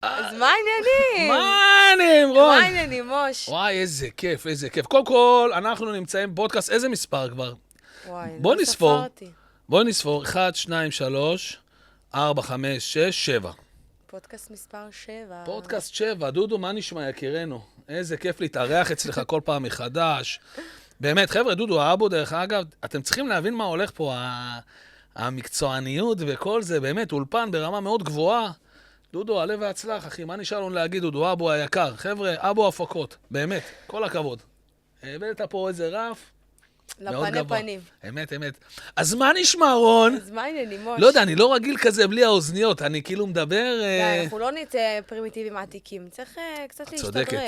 אז מה העניינים? מה העניינים, רון? מה העניינים, מוש? וואי, איזה כיף, איזה כיף. קודם כל, אנחנו נמצאים בפודקאסט, איזה מספר כבר? וואי, בוא לא נספור. ספרתי. בוא נספור, 1, 2, 3, 4, 5, 6, 7. פודקאסט מספר 7. פודקאסט 7, דודו, מה נשמע, יקירנו? איזה כיף להתארח אצלך כל פעם מחדש. באמת, חבר'ה, דודו, האבו, דרך אגב, אתם צריכים להבין מה הולך פה, המקצועניות וכל זה, באמת, אולפן ברמה מאוד גבוהה. דודו, עלה והצלח, אחי, מה נשאר לנו להגיד, דודו, אבו היקר? חבר'ה, אבו הפקות, באמת, כל הכבוד. הבאת פה איזה רף מאוד לפני גבוה. פנים. אמת, אמת. אז מה נשמע, רון? אז מה העניינים, מוש? לא יודע, אני לא רגיל כזה בלי האוזניות, אני כאילו מדבר... די, אנחנו לא נצא פרימיטיביים עתיקים. צריך קצת להשתדרג. צודקת,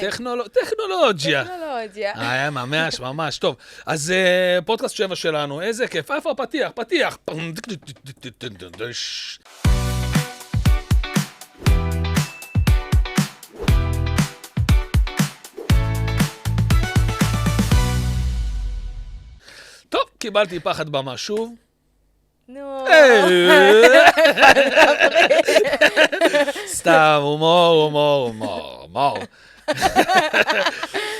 טכנולוגיה. טכנולוגיה. ממש, ממש, טוב. אז פודקאסט 7 שלנו, איזה כיף. איפה הפתיח? פתיח. טוב, קיבלתי פחד במה שוב. נו. סתם, הומור.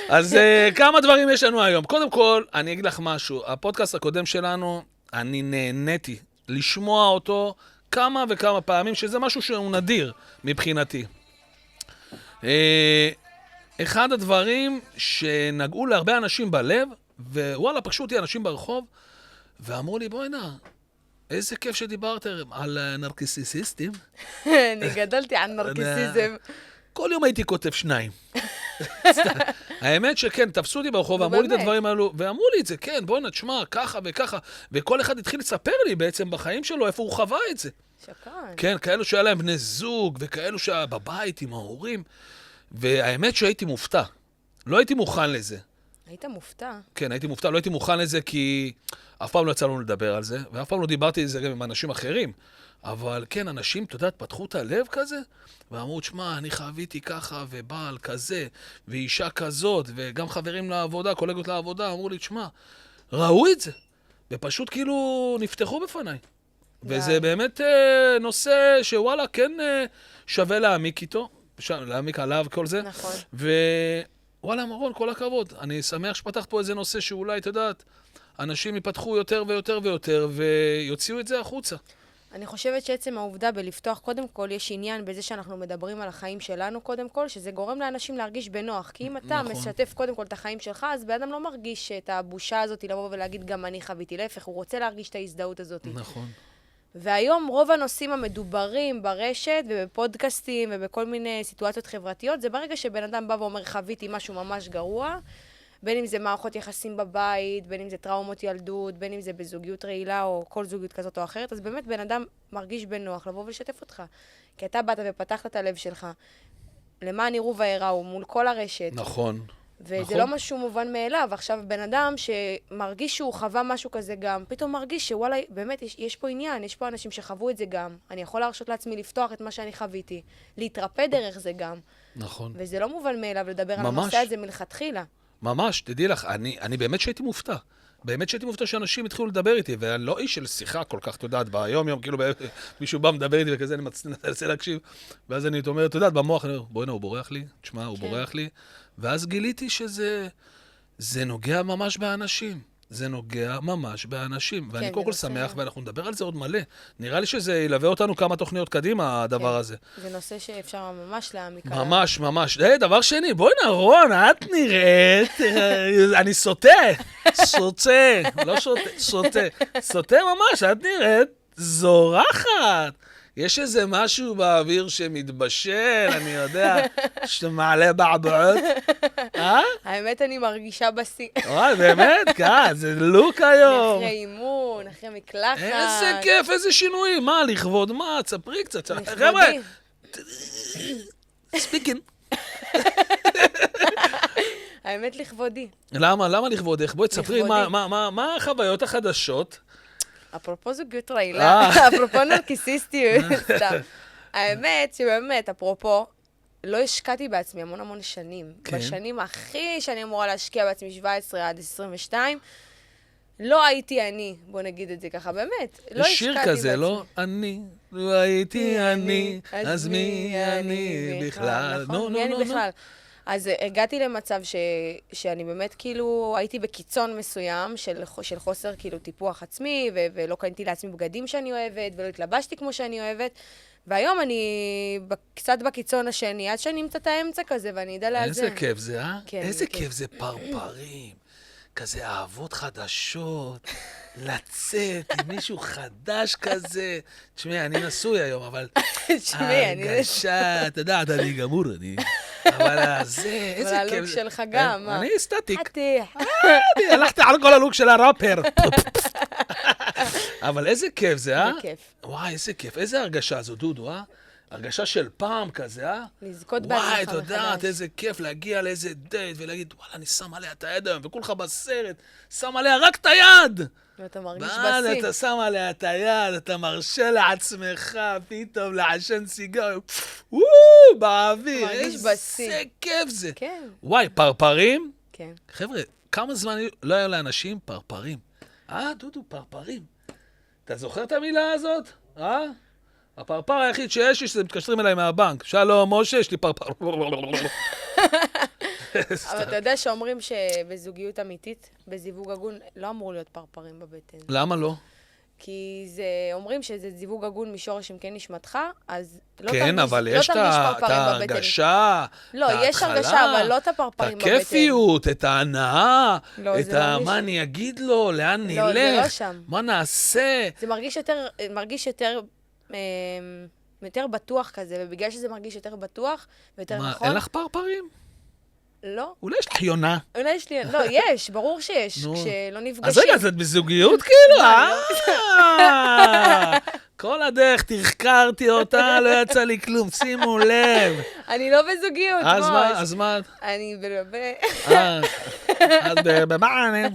אז כמה דברים יש לנו היום. קודם כל, אני אגיד לך משהו. הפודקאסט הקודם שלנו, אני נהניתי לשמוע אותו כמה וכמה פעמים, שזה משהו שהוא נדיר מבחינתי. אחד הדברים שנגעו להרבה אנשים בלב, ווואלה, פגשו אותי אנשים ברחוב, ואמרו לי, בואי נע, איזה כיף שדיברת על נרקיסיסטים. אני גדלתי על נרקיסיזם. כל יום הייתי כותב 2. האמת שכן, תפסו אותי ברחוב ואמרו לי את הדברים האלו, ואמרו לי את זה, כן, בוא נשמע, ככה וככה, וכל אחד התחיל לספר לי בעצם בחיים שלו איפה הוא חווה את זה. שקרן. כן, כאלו שהיה להם בני זוג, וכאלו שהיה בבית עם ההורים, והאמת שהייתי מופתע. לא הייתי מוכן לזה. היית מופתע. כן, הייתי מופתע, לא הייתי מוכן לזה כי אף פעם לא יצא לנו לדבר על זה, ואף פעם לא דיברתי על זה גם עם אנשים אחרים. אבל כן, אנשים, אתה יודעת, פתחו את הלב כזה, ואמרו, תשמע, אני חוויתי ככה, ובעל כזה, ואישה כזאת, וגם חברים לעבודה, קולגות לעבודה, אמרו לי, תשמע, ראו את זה, ופשוט כאילו נפתחו בפניי. וזה באמת נושא שוואלה, כן שווה להעמיק איתו, להעמיק עליו כל זה. נכון. וואלה, מרון, כל הכבוד. אני שמח שפתחת פה איזה נושא שאולי, אתה יודעת, אנשים ייפתחו יותר ויותר ויותר, ויוציאו את זה החוצה. אני חושבת שעצם העובדה בלפתוח, קודם כל, יש עניין בזה שאנחנו מדברים על החיים שלנו, קודם כל, שזה גורם לאנשים להרגיש בנוח. כי אם אתה נכון. משתף קודם כל את החיים שלך, אז באדם לא מרגיש את הבושה הזאת לבוא ולהגיד גם אני חוויתי. להפך, הוא רוצה להרגיש את ההזדהות הזאת. נכון. והיום רוב הנושאים המדוברים ברשת ובפודקאסטים ובכל מיני סיטואציות חברתיות, זה ברגע שבן אדם בא ואומר חוויתי משהו ממש גרוע, בין אם זה מערכות יחסים בבית, בין אם זה טראומות ילדות, בין אם זה בזוגיות רעילה או כל זוגיות כזאת או אחרת, אז באמת בן אדם מרגיש בנוח לבוא ולשתף אותך. כי אתה באת ופתחת את הלב שלך, למען יראו ויראו מול כל הרשת. נכון. וזה נכון. לא משהו מובן מאליו. עכשיו, בן אדם שמרגיש שהוא חווה משהו כזה גם, פתאום מרגיש שוואלה, באמת, יש פה עניין, יש פה אנשים שחוו את זה גם. אני יכול להרשות לעצמי לפתוח את מה שאני חוויתי, להתרפא דרך זה גם. נכון. וזה לא מובן מאליו לדבר על ממש. הנושא הזה מלכתחילה. ממש, תדעי לך, אני באמת שהייתי מופתע. באמת שהייתי מופתע שאנשים התחילו לדבר איתי, ואני לא איש של שיחה כל כך, אתה יודעת, ביום יום, כאילו מישהו בא מדבר איתי וכזה, אני מנסה להקשיב, ואז אני אומר, אתה יודעת, במוח, אני אומר, בואי נה, הוא בורח לי, תשמע, הוא בורח לי, ואז גיליתי שזה נוגע ממש באנשים. זה נוגע ממש באנשים, ואני קודם כל שמח, ואנחנו נדבר על זה עוד מלא. נראה לי שזה ילווה אותנו כמה תוכניות קדימה, הדבר הזה. זה נושא שאפשר ממש להעמיק עליו. ממש, ממש. דבר שני, בואי נרון, את נראית, אני סוטה, לא סוטה ממש, את נראית זורחת. יש איזה משהו באוויר שמתבשל, אני יודע, שמעלה בעבעות. האמת, אני מרגישה בשיא. וואי, באמת, זה לוק היום. אחרי אימון, אחרי מקלחת. איזה כיף, איזה שינויים. מה, לכבוד מה? תספרי קצת. לכבודי. ספיקין. האמת לכבודי. למה לכבודך? בואי תספרי מה החוויות החדשות. אפרופו זוגיות רעילה, אפרופו נרקיסיסטיות, סתם. האמת שבאמת, אפרופו, לא השקעתי בעצמי המון שנים. כן. בשנים הכי שאני אמורה להשקיע בעצמי, 17 עד 22, לא הייתי אני, בוא נגיד את זה ככה, באמת. לא יש שיר השקעתי כזה, בעצמי. לא? אני, לא הייתי אני, אז מי אני בכלל? נכון, מי אני בכלל? אז הגעתי למצב שאני באמת כאילו הייתי בקיצון מסוים של חוסר כאילו טיפוח עצמי, ולא קניתי לעצמי בגדים שאני אוהבת, ולא התלבשתי כמו שאני אוהבת. והיום אני קצת בקיצון השני, עד שאני אמצא את האמצע כזה, ואני אדע לאזן. איזה כיף זה, אה? כן, איזה כן. כיף זה פרפרים. כזה אהבות חדשות, לצאת עם מישהו חדש כזה. תשמעי, אני נשוי היום, אבל... תשמעי, אני... הרגשה, אתה יודעת, אני גמור, אני... אבל זה, איזה אבל כיף. הלוק שלך גם, מה? אני סטטיק. חתיך. אני הלכתי על כל הלוק של הראפר. אבל איזה כיף זה, אה? זה כיף. וואי, איזה כיף. איזה הרגשה זו, דודו, אה? הרגשה של פעם כזה, אה? לזכות בעצמך וואי, אתה מחדש. יודעת, איזה כיף להגיע לאיזה דייט ולהגיד, וואלה, אני שם עליה את היד היום, וכולך בסרט, שם עליה רק את היד! ואתה מרגיש ואז בשיא. אתה שם עליה את היד, אתה מרשה לעצמך פתאום לעשן סיגר, באוויר, מרגיש איזה בשיא. כיף זה. כן, וואי, פרפרים? כן. חבר'ה, כמה זמן לא היה לאנשים פרפרים? דודו, פרפרים. אתה זוכר את המילה הזאת? הפרפר היחיד שיש לי שזה מתקשרים אליי מהבנק. שלום, משה, יש לי פרפר. אבל אתה יודע שאומרים שבזוגיות אמיתית, בזיווג הגון, לא אמור להיות פרפרים בבטן. למה לא? כי אומרים שזה זיווג הגון משורש עמקי נשמתך, אז לא כן, תרגיש אבל יש את פרפרים בבטן. ההרגשה, לא, את יש ההתחלה, הרגשה, אבל לא את הפרפרים את בבטן. הכיפיות, את ההנאה, לא, את זה לא מה אני אגיד לו, לאן נלך, לא, זה לא שם. מה נעשה. זה מרגיש יותר בטוח כזה, ובגלל שזה מרגיש יותר בטוח ויותר מה, נכון... אין לך פרפרים? לא. אולי יש לך יונה. אולי יש לי... לא, יש, ברור שיש, נו. כשלא נפגשים. אז רגע, אז את בזוגיות כאילו? לא. כל הדרך תחקרתי אותה, לא יצא לי כלום, שימו לב. אני לא בזוגיות, אז מה, מוש. אז מה? אני אז במה אני?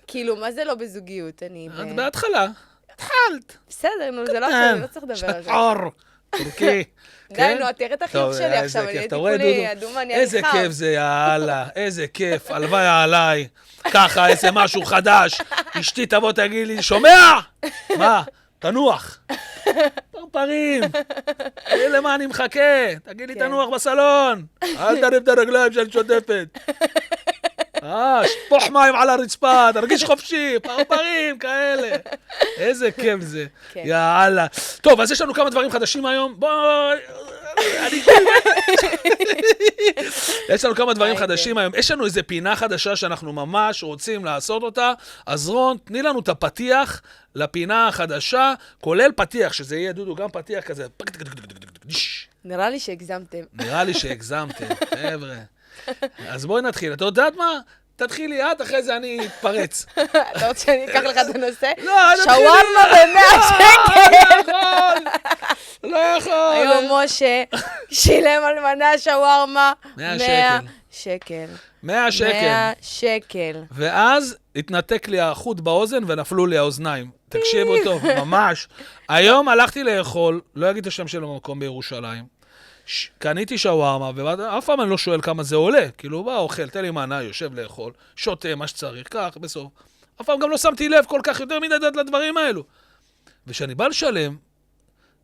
כאילו, מה זה לא בזוגיות? אני... את בהתחלה. התחלת. בסדר, נו, זה לא עכשיו, לא צריך לדבר על זה. שחור, טורקי. די, נו, תראה את החיוך שלי עכשיו, אני הייתי כולי אדומה, אני איזה הליכה. כיף זה, יאללה, איזה כיף, הלוואי עליי. ככה, איזה משהו חדש. אשתי תבוא, תגיד לי, שומע? מה? תנוח. פרפרים. תגיד למה אני מחכה. תגיד לי, תנוח בסלון. אל תריב את הרגליים שאני שוטפת. שפוך מים על הרצפה, תרגיש חופשי, פרפרים כאלה. איזה כיף זה. כן. יאללה. טוב, אז יש לנו כמה דברים חדשים היום. בואי... יש לנו כמה דברים חדשים היום. יש לנו איזו פינה חדשה שאנחנו ממש רוצים לעשות אותה. אז רון, תני לנו את הפתיח לפינה החדשה, כולל פתיח, שזה יהיה דודו, גם פתיח כזה. נראה לי שהגזמתם. נראה לי שהגזמתם, חבר'ה. אז בואי נתחיל. אתה יודעת מה? תתחילי את, אחרי זה אני אתפרץ. אתה רוצה שאני אקח לך את הנושא? לא, תתחילי. שווארמה ב100 שקל. לא יכול. היום משה שילם על מנה שווארמה 100 שקל. 100 שקל. 100 שקל. ואז התנתק לי החוט באוזן ונפלו לי האוזניים. תקשיבו טוב, ממש. היום הלכתי לאכול, לא אגיד את השם של המקום בירושלים, קניתי שווארמה, ואף פעם אני לא שואל כמה זה עולה. כאילו, בא, אוכל, תן לי מנה, יושב לאכול, שותה מה שצריך, כך, בסוף. אף פעם גם לא שמתי לב כל כך יותר מדי לדברים האלו. וכשאני בא לשלם,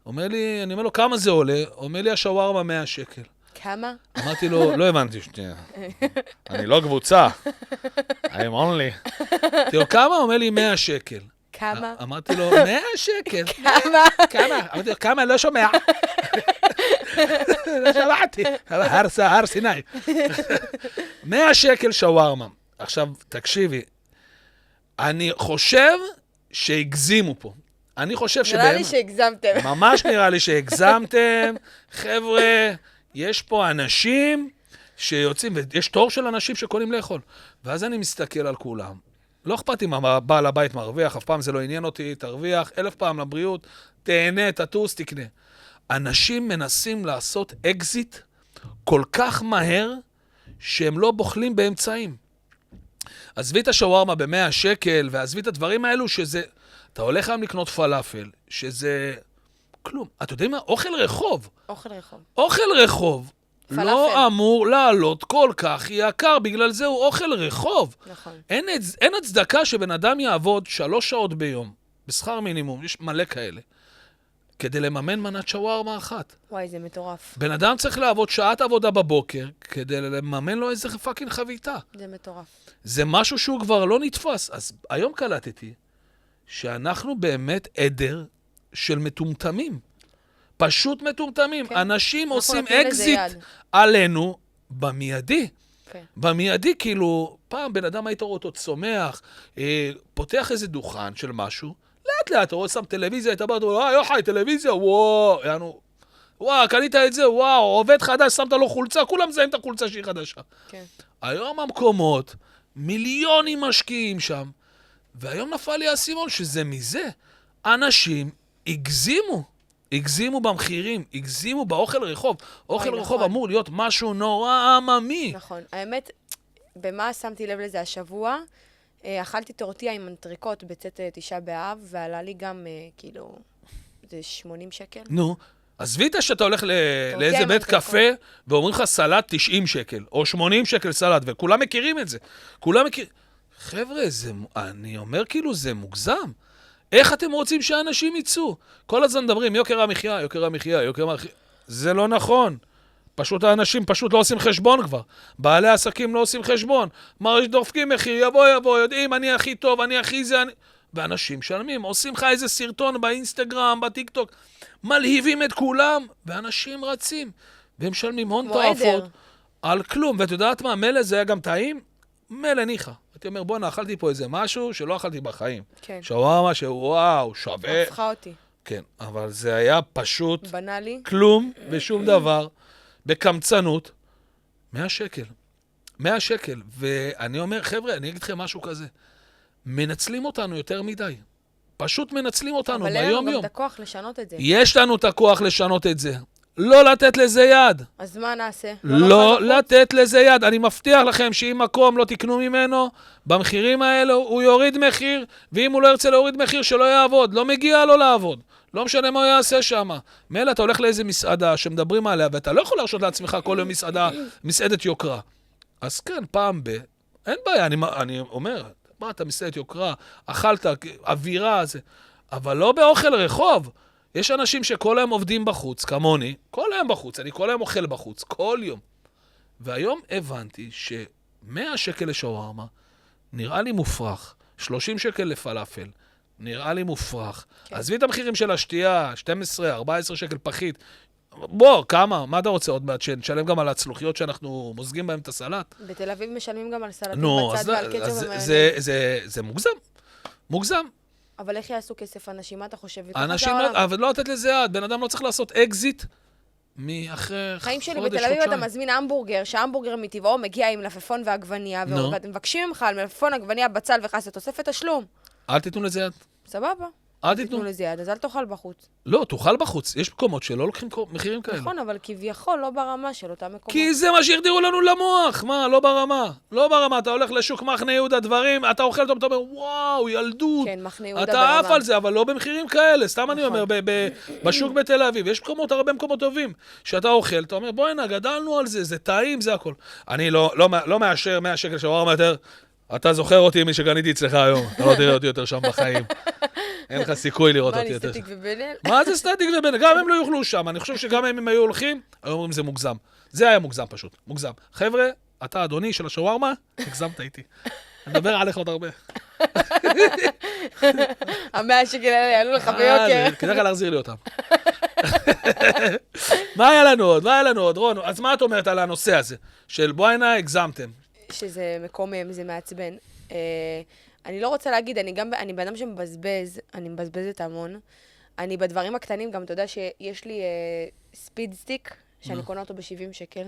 אומר לי, אני אומר לו, כמה זה עולה? אומר לי, השווארמה 100 שקל. כמה? אמרתי לו, לא הבנתי, שנייה. אני לא קבוצה. I'm only. אמרתי לו, כמה? אומר לי, 100 שקל. כמה? אמרתי לו, 100 שקל. כמה? כמה? אמרתי לו, כמה? לא שומע. לא שמעתי. הר סיני. 100 שקל שווארמה. עכשיו, תקשיבי, אני חושב שהגזימו פה. אני חושב נראה לי שהגזמתם. ממש נראה לי שהגזמתם. חבר'ה, יש פה אנשים שיוצאים, ויש תור של אנשים שקונים לאכול. ואז אני מסתכל על כולם. לא אכפת אם הבעל הבית מרוויח, אף פעם זה לא עניין אותי, תרוויח 1000 פעם לבריאות, תהנה, תטוס, תקנה. אנשים מנסים לעשות אקזיט כל כך מהר, שהם לא בוחלים באמצעים. עזבי את השווארמה ב100 שקל, ועזבי את הדברים האלו שזה... אתה הולך היום לקנות פלאפל, שזה... כלום. אתה יודעים מה? אוכל רחוב. אוכל רחוב. אוכל רחוב. לא אמור לעלות כל כך יקר, בגלל זה הוא אוכל רחוב. נכון. אין הצדקה שבן אדם יעבוד 3 שעות ביום, בשכר מינימום, יש מלא כאלה, כדי לממן מנת שווארמה אחת. וואי, זה מטורף. בן אדם צריך לעבוד שעת עבודה בבוקר, כדי לממן לו איזה פאקינג חביתה. זה מטורף. זה משהו שהוא כבר לא נתפס. אז היום קלטתי שאנחנו באמת עדר של מטומטמים. פשוט מטומטמים. כן. אנשים עושים נותנים לזה אקזיט יד. עלינו במיידי. כן. במיידי, כאילו, פעם בן אדם היית רואה אותו צומח, פותח איזה דוכן של משהו, לאט לאט, אתה רואה שם טלוויזיה, אתה בא, יוחאי, טלוויזיה, וואו, יענו, וואו, קנית את זה, וואו, עובד חדש, שמת לו חולצה, כולם מזהים את החולצה שהיא חדשה. כן. היום המקומות, מיליונים משקיעים שם, והיום נפל לי הסימון שזה מזה. אנשים הגזימו במחירים, הגזימו באוכל רחוב. אוכל רחוב נכון. אמור להיות משהו נורא עממי. נכון. האמת, במה שמתי לב לזה השבוע? אכלתי טורטיה עם אנטריקוט בצאת 9 באב, ועלה לי גם, כאילו, זה 80 שקל. נו, עזבי את שאתה הולך לאיזה בית קפה, ואומרים לך סלט 90 שקל, או 80 שקל סלט, וכולם מכירים את זה. כולם מכירים. חבר'ה, אני אומר כאילו, זה מוגזם. איך אתם רוצים שאנשים יצאו? כל הזמן מדברים, יוקר המחיה, יוקר המחיה, יוקר המחיה. זה לא נכון. פשוט האנשים פשוט לא עושים חשבון כבר. בעלי העסקים לא עושים חשבון. דופקים מחיר, יבוא, יודעים, אני הכי טוב, אני הכי זה, אני... ואנשים משלמים, עושים לך איזה סרטון באינסטגרם, בטיקטוק, מלהיבים את כולם, ואנשים רצים. והם משלמים הון תועפות על כלום. ואת יודעת מה, מלא זה היה גם טעים? מלא ניחה. הייתי אומר, בוא, אכלתי פה איזה משהו שלא אכלתי בחיים. כן. שווארמה שוואו, שווה. הפכה אותי. כן, אבל זה היה פשוט בנאלי. כלום ושום דבר, בקמצנות, 100 שקל. 100 שקל. ואני אומר, חבר'ה, אני אגיד לכם משהו כזה. מנצלים אותנו יותר מדי. פשוט מנצלים אותנו ביום-יום. אבל אין לנו גם את הכוח לשנות את זה. יש לנו את הכוח לשנות את זה. לא לתת לזה יד. אז מה נעשה? לא לתת לזה יד. אני מבטיח לכם שאם מקום לא תקנו ממנו, במחירים האלו הוא יוריד מחיר, ואם הוא לא ירצה להוריד מחיר, שלא יעבוד. לא מגיע לו לעבוד. לא משנה מה הוא יעשה שם. מילא, אתה הולך לאיזה מסעדה שמדברים עליה, ואתה לא יכול להרשות לעצמך כל יום מסעדת יוקרה. אז כן, פעם אין בעיה, אני אומר, מה, אתה מסעדת יוקרה, אכלת, אווירה, זה... אבל לא באוכל רחוב. יש אנשים שכל היום עובדים בחוץ, כמוני, כל היום בחוץ, אני כל היום אוכל בחוץ, כל יום. והיום הבנתי ש100 שקל לשווארמה נראה לי מופרך, 30 שקל לפלאפל, נראה לי מופרך. כן. עזבי את המחירים של השתייה, 12, 14 שקל פחית. בוא, כמה? מה אתה רוצה עוד מעט? שנשלם גם על הצלוחיות שאנחנו מוזגים בהם את הסלט? בתל אביב משלמים גם על סלטים בצד ועל קצב ומיונז. זה מוגזם. מוגזם. אבל איך יעשו כסף אנשים? מה אתה חושב? אנשים לא, אבל לא לתת לזה יד. בן אדם לא צריך לעשות אקזיט מאחרי חודש, חיים שלי בתל אביב אתה מזמין המבורגר, שההמבורגר מטבעו מגיע עם מלפפון ועגבניה, ואתם מבקשים ממך על מלפפון, עגבניה, בצל וחסה, תוספת תשלום. אל תיתנו לזה יד. סבבה. אל תיתנו לזה יד, אז אל תאכל בחוץ. לא, תאכל בחוץ. יש מקומות שלא לוקחים מחירים כאלה. נכון, אבל כביכול לא ברמה של אותם מקומות. כי זה מה שהחדירו לנו למוח. מה, לא ברמה. לא ברמה. אתה הולך לשוק מחנה יהודה, דברים, אתה אוכל אותם, אתה אומר, וואו, ילדות. כן, מחנה יהודה ברמה. אתה עף על זה, אבל לא במחירים כאלה. סתם אני אומר, בשוק בתל אביב, יש מקומות, הרבה מקומות טובים. שאתה אוכל, אתה אומר, בואי, גדלנו על זה, זה טעים, זה הכל. אני לא מאשר 100 שקל שווארמה יותר. אתה זוכר אותי מי שקניתי אצלך היום. אתה לא תראה אותי יותר שם בחיים. אין לך סיכוי לראות אותי יותר. מה, אני סטטיק ובן-אל? מה זה סטטיק ובן-אל? גם הם לא יוכלו שם. אני חושב שגם הם היו הולכים, היו אומרים זה מוגזם. זה היה מוגזם פשוט. מוגזם. חבר'ה, אתה אדוני של השווארמה, הגזמת איתי. אני מדבר עליך עוד הרבה. 100 שקל האלה יעלו לך ביוקר. כדאי לך להחזיר לי אותם. מה היה לנו עוד? רון, אז מה את אומרת על הנושא הזה? של בואינה, הגזמתם. שזה מקומם, זה מעצבן. אני לא רוצה להגיד, אני בן אדם שמבזבז, אני מבזבזת המון. אני בדברים הקטנים, גם אתה יודע שיש לי ספיד סטיק, שאני קונה אותו ב-70 שקל.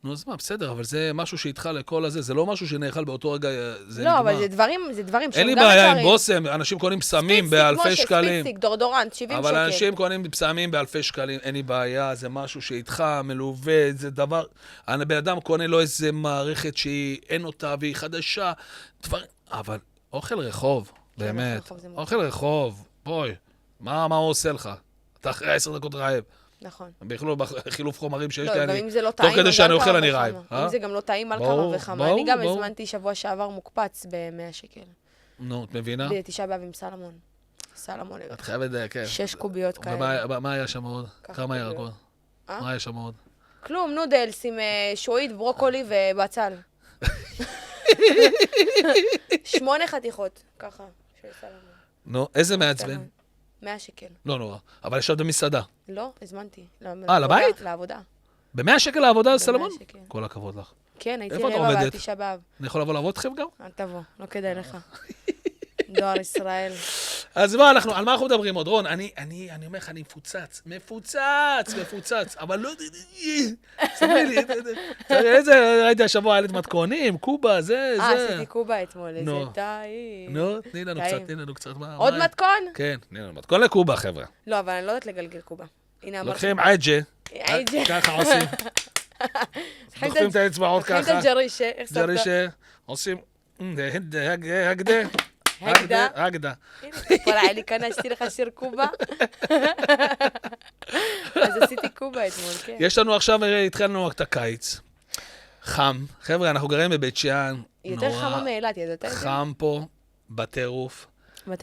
נו, אז מה, בסדר, אבל זה משהו שאיתך לכל הזה, זה לא משהו שנאכל באותו רגע, זה נגמר. לא, אבל זה דברים אין לי בעיה עם בוסם, אנשים קונים פסמים באלפי שקלים. ספיד סטיק, דורדורנט, 70 שקל. אבל אנשים קונים פסמים באלפי שקלים, אין לי בעיה, זה משהו שאיתך מלווה, זה דבר, הבן אדם קונה לו איזה מערכת שהיא, אין אותה והיא חדשה, אבל אוכל רחוב, באמת, אוכל רחוב, בואי, מה הוא עושה לך? אתה אחרי 10 דקות רעב. נכון. בייחוד בחילוף חומרים שיש לא, לי, גם אני... אם זה לא תוך טעים, כדי על שאני כמה אוכל אני וכמה. רעב. אם זה גם לא טעים על ברור, כמה וכמה. ברור, אני גם ברור. הזמנתי שבוע שעבר מוקפץ ב-100 שקל. נו, את מבינה? בתשעה באב עם סלמון. סלמון. את חייבת, כן. 6 קוביות כאלה. ומה היה שם עוד? ככה כמה קוביות. ירקות? אה? מה היה שם עוד? כלום, נודלס עם שועית, ברוקולי ובצל. 8 חתיכות, ככה, של סלמון. נו, איזה מעצבן? 100 שקל. לא נורא. אבל ישבת במסעדה. לא, הזמנתי. לבית? לעבודה. ב-100 שקל לעבודה על סלמון? ב-100 שקל. כל הכבוד לך. כן, הייתי איפה את רבע עובדת? בתשעה באב. אני יכול לבוא לעבוד אתכם גם? אל תבוא, לא כדאי לך. דואר ישראל. אז מה, על מה אנחנו מדברים עוד? רון, אני אומר לך, אני מפוצץ, אבל לא... סברי לי, ראיתי השבוע, היה לי מתכונים, קובה, זה. עשיתי קובה אתמול, איזה נו. טעים. נו, תני טעים. לנו קצת. עוד מתכון? כן, תני לנו מתכון לקובה, חבר'ה. לא, אבל אני לא יודעת לגלגל קובה. הנה אמרתי. לוקחים עג'ה, עג'ה. ככה עושים. דוחפים את האצבעות ככה. לוקחים את הג'רישה, איך שמת? ג'רישה, עושים... הגדה. הנה, כבר היה לי כאן, עשיתי לך שיר קובה. אז עשיתי קובה אתמול, כן. יש לנו עכשיו, התחלנו את הקיץ. חם. חבר'ה, אנחנו גרים בבית שאן. יותר חמה מאילת, ידעת את זה? חם פה, בטירוף.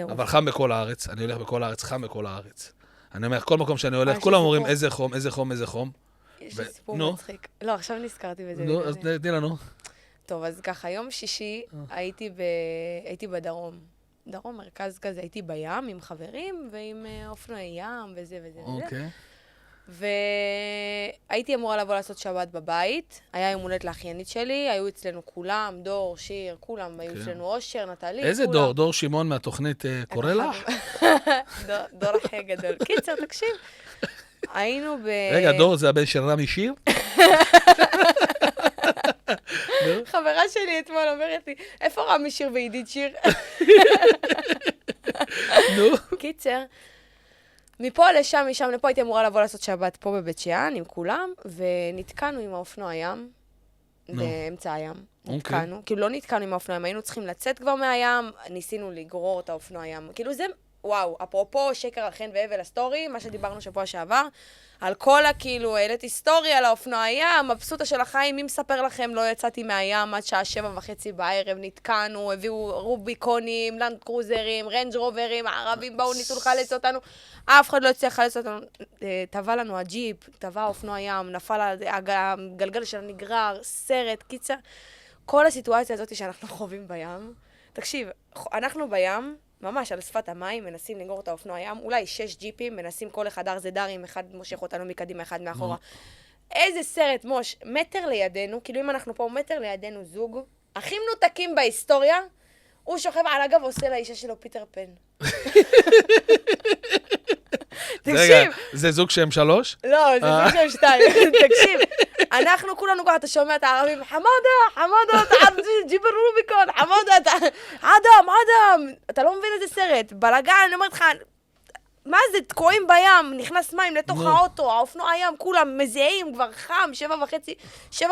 אבל חם בכל הארץ. אני הולך בכל הארץ, חם בכל הארץ. אני אומר, כל מקום שאני הולך, כולם אומרים איזה חום, איזה חום, איזה חום. יש לי סיפור מצחיק. לא, עכשיו נזכרתי בזה. נו, אז תני לנו. טוב, אז ככה, יום שישי הייתי בדרום. דרום, מרכז כזה, הייתי בים עם חברים ועם אופנועי ים וזה וזה וזה. אוקיי. והייתי אמורה לבוא לעשות שבת בבית. היה יום הולדת לאחיינית שלי, היו אצלנו כולם, דור, שיר, כולם, היו אצלנו אושר, נטלי, כולם. איזה דור? דור שמעון מהתוכנית קורא לך? דור הכי גדול. קיצר, תקשיב. היינו רגע, דור זה הבן של רמי שיר? חברה שלי אתמול אומרת לי, איפה רמי שיר ועידית שיר? נו. קיצר, מפה לשם, משם לפה הייתי אמורה לבוא לעשות שבת פה בבית שאן עם כולם, ונתקענו עם האופנוע ים, באמצע הים. נתקענו, כאילו לא נתקענו עם האופנוע ים, היינו צריכים לצאת כבר מהים, ניסינו לגרור את האופנוע ים. כאילו זה, וואו, אפרופו שקר החן והבל הסטורי, מה שדיברנו שבוע שעבר, על כל כאילו, העליתי סטורי על האופנוע הים, מבסוטה של החיים, מי מספר לכם, לא יצאתי מהים עד שעה 7:30 בערב, נתקענו, הביאו רוביקונים, לנד קרוזרים, רנג' רוברים, הערבים באו, ניסו לחלץ אותנו, אף אחד לא הצליח לחלץ אותנו, טבע לנו הג'יפ, טבע האופנוע ים, נפל הגלגל של הנגרר, סרט, קיצר, כל הסיטואציה הזאת שאנחנו חווים בים, תקשיב, אנחנו בים, ממש על שפת המים, מנסים לגרור את האופנוע ים, אולי 6 ג'יפים, מנסים כל אחד ארזדרים, אחד מושך אותנו מקדימה, אחד מאחורה. איזה סרט, מוש, מטר לידינו, כאילו אם אנחנו פה מטר לידינו זוג, הכי מנותקים בהיסטוריה, הוא שוכב על הגב ועושה לאישה שלו פיטר פן. תקשיב. זה זוג שהם 3? לא, זה זוג שהם 2. תקשיב, אנחנו כולנו כבר, אתה שומע את הערבים, חמודה, ג'יב רוביקון, חמודה, אדם, אתה לא מבין איזה סרט, בלגן, אני אומרת לך, מה זה, תקועים בים, נכנס מים לתוך האוטו, האופנוע ים, כולם מזיעים, כבר חם, 7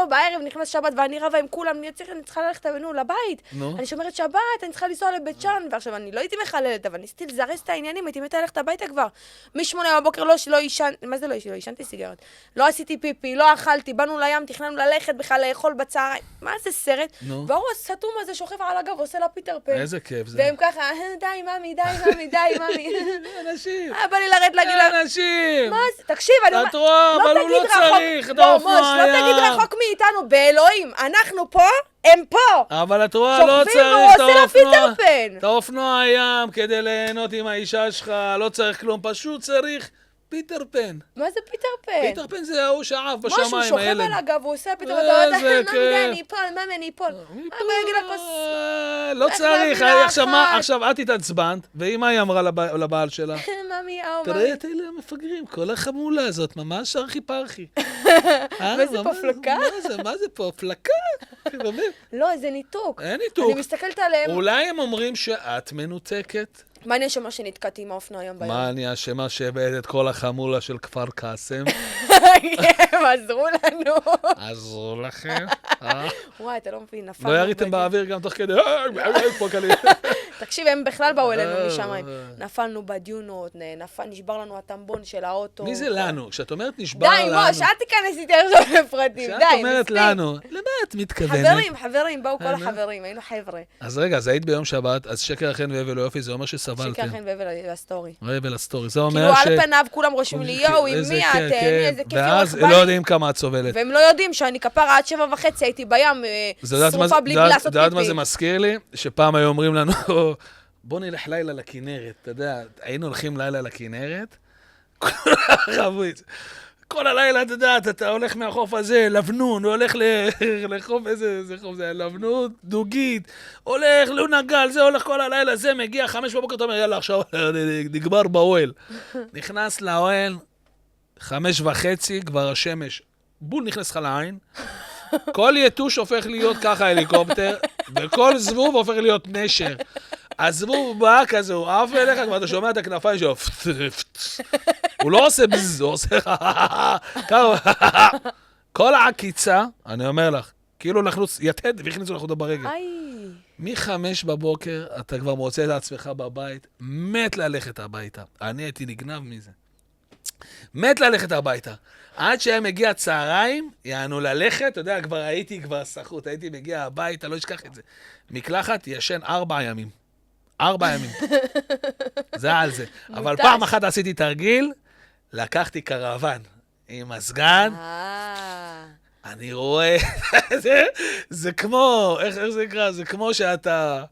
בערב, נכנס שבת, ואני רבה עם כולם, אני צריכה ללכת בינו לבית. אני שומרת שבת, אני צריכה לנסוע לבית שאן, ועכשיו אני לא הייתי מחללת, אבל ניסיתי לזרז את העניינים, הייתי מתה ללכת הביתה כבר. מ8 בבוקר לא ישן, מה זה לא ישנתי סיגרת? לא עשיתי פיפי, לא אכלתי, באנו לים, תכננו ללכת בכלל לאכול בצהריים. מה זה סרט? והוא הסתום הזה שוכב על הגב, עושה לה פיטר פן. איזה כיף זה. והם ככה, די, ממי. אנשים. בא לי לרד להגיד לה... אנשים. מה זה? תקשיב, אני אומרת... את רואה, אבל הוא לא צריך את האופנוע ים. לא תגיד רחוק מאיתנו, באלוהים. אנחנו פה, הם פה. אבל את רואה, לא צריך את האופנוע ים כדי ליהנות עם האישה שלך, לא צריך כלום, פשוט צריך פיטר פן. מה זה פיטר פן? פיטר פן זה ההוא שעף בשמיים, משהו שוכב על הגב, הוא עושה פתאום, אני אפול. לא צריך, עכשיו את התעצבנת, ואמא היא אמרה לבעל שלה, תראה את אלה המפגרים, כל החמולה הזאת, ממש ארכי פרחי. וזה פה פלקה? מה זה פה, פלקה? לא, זה ניתוק. אין ניתוק. אני מסתכלת עליהם. אולי הם אומרים שאת מנותקת? מה אני אשמה שנתקעתי עם האופנוע היום ביום? מה אני אשמה שהבאת את כל החמולה של כפר קאסם? הם עזרו לנו. עזרו לכם? וואי, אתה לא מבין, נפלנו. לא יריתם באוויר גם תוך כדי, פה כאלה. תקשיב, הם בכלל באו אלינו משמיים. נפלנו בדיונות, נשבר לנו הטמבון של האוטו. מי זה לנו? כשאת אומרת נשבר די, לנו... בוא, שאל תיכנס איתי עכשיו לפרטים, די, כשאת אומרת לנו, למה את מתכוונת? חברים, באו כל החברים, היינו חבר'ה. אז רגע, אז היית ביום שבת, אז שקר החן והבל יופי, זה אומר שסבלתם. שקר חן והבל הסטורי. והבל הסטורי, זה אומר כאילו ש... על פניו כולם רושמים לי, יואו, עם מי את, איזה כיף ואז יורך לא יודעים כמה את סובלת. והם לא יודעים שאני כפרה עד 7:30 הייתי בים, שרופה בלי לעשות פיפי. אתה יודעת מה זה מזכיר לי? שפעם היו אומרים לנו, בוא נלך לילה לכנרת, אתה יודע, היינו הולכים לילה לכנרת, כל הלילה, אתה יודע, אתה הולך מהחוף הזה, לבנון, הולך לחוף, איזה חוף זה היה, לבנון, דוגית, הולך לונגל, זה הולך כל הלילה, זה מגיע 5 בבוקר, אתה אומר, יאללה, עכשיו נגמר באוהל. נכנס לאוהל, 5:30, כבר השמש, בול נכנס לך לעין, כל יתוש הופך להיות ככה הליקופטר, וכל זבוב הופך להיות נשר. הזבוב בא כזה, הוא עף אליך, כבר אתה שומע את הכנפיים שלו, הוא לא עושה בז, הוא עושה כל העקיצה, אני אומר לך, כאילו לחלוץ יתד והכניסו לך אותו ברגל. מ-5 בבוקר אתה כבר מוצא את עצמך בבית, מת ללכת הביתה. אני הייתי נגנב מזה. מת ללכת הביתה. עד שהיה מגיע צהריים, יענו ללכת, אתה יודע, הייתי סחוט, הייתי מגיע הביתה, לא אשכח את זה. מקלחת, ישן 4 ימים. 4 ימים. זה על זה. אבל פעם אחת עשיתי תרגיל, לקחתי קרוון עם הסגן. אני רואה, זה כמו, איך זה נקרא? זה כמו שאתה...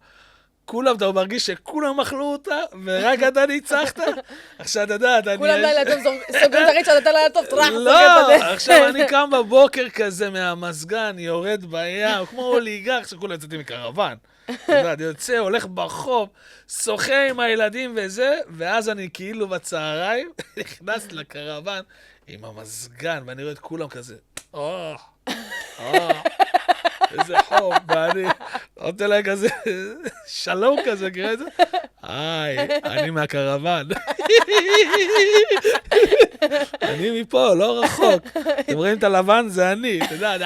כולם, אתה מרגיש שכולם אכלו אותה, ורק אתה ניצחת. עכשיו, אתה יודעת, אני... כולם לילה טוב, סוגרים את הריצה, אתה לילה טוב, טרח, לא, עכשיו אני קם בבוקר כזה מהמסגן, יורד בים, כמו אוליגר, שכולם יצאתי מקרוון. אתה יודע, אני יוצא, הולך ברחוב, שוחה עם הילדים וזה, ואז אני כאילו בצהריים, נכנס לקרוון עם המסגן, ואני רואה את כולם כזה, איזה חום, ואני נותן להם כזה, שלום כזה, קראה את זה? אני מהקרוון. אני מפה, לא רחוק. אתם רואים את הלבן, זה אני. אתה יודע,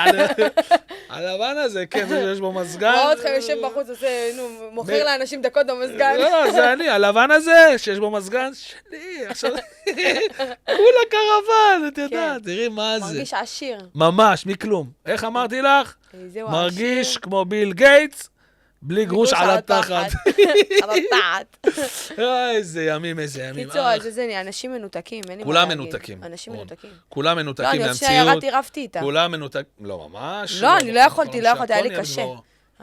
הלבן הזה, כן, זה שיש בו מזגן. רואה אותך יושב בחוץ, מוכר לאנשים דקות במזגן. לא, זה אני, הלבן הזה, שיש בו מזגן, שלי. עכשיו, כולה קרוון, אתה יודע, תראי מה זה. מרגיש עשיר. ממש, מכלום. איך אמרתי לך? מרגיש כמו ביל גייטס, בלי גרוש על התחת. על התחת. איזה ימים, איזה ימים. קיצור, זה אנשים מנותקים, אין לי מה כולם להגיד. מנותקים. אנשים מנותקים. כולם מנותקים לא, אני מהמציאות. עוד שנייה ירדתי רבתי איתה. כולם מנותקים. לא, ממש. לא, אני לא יכולתי, היה לי קשה.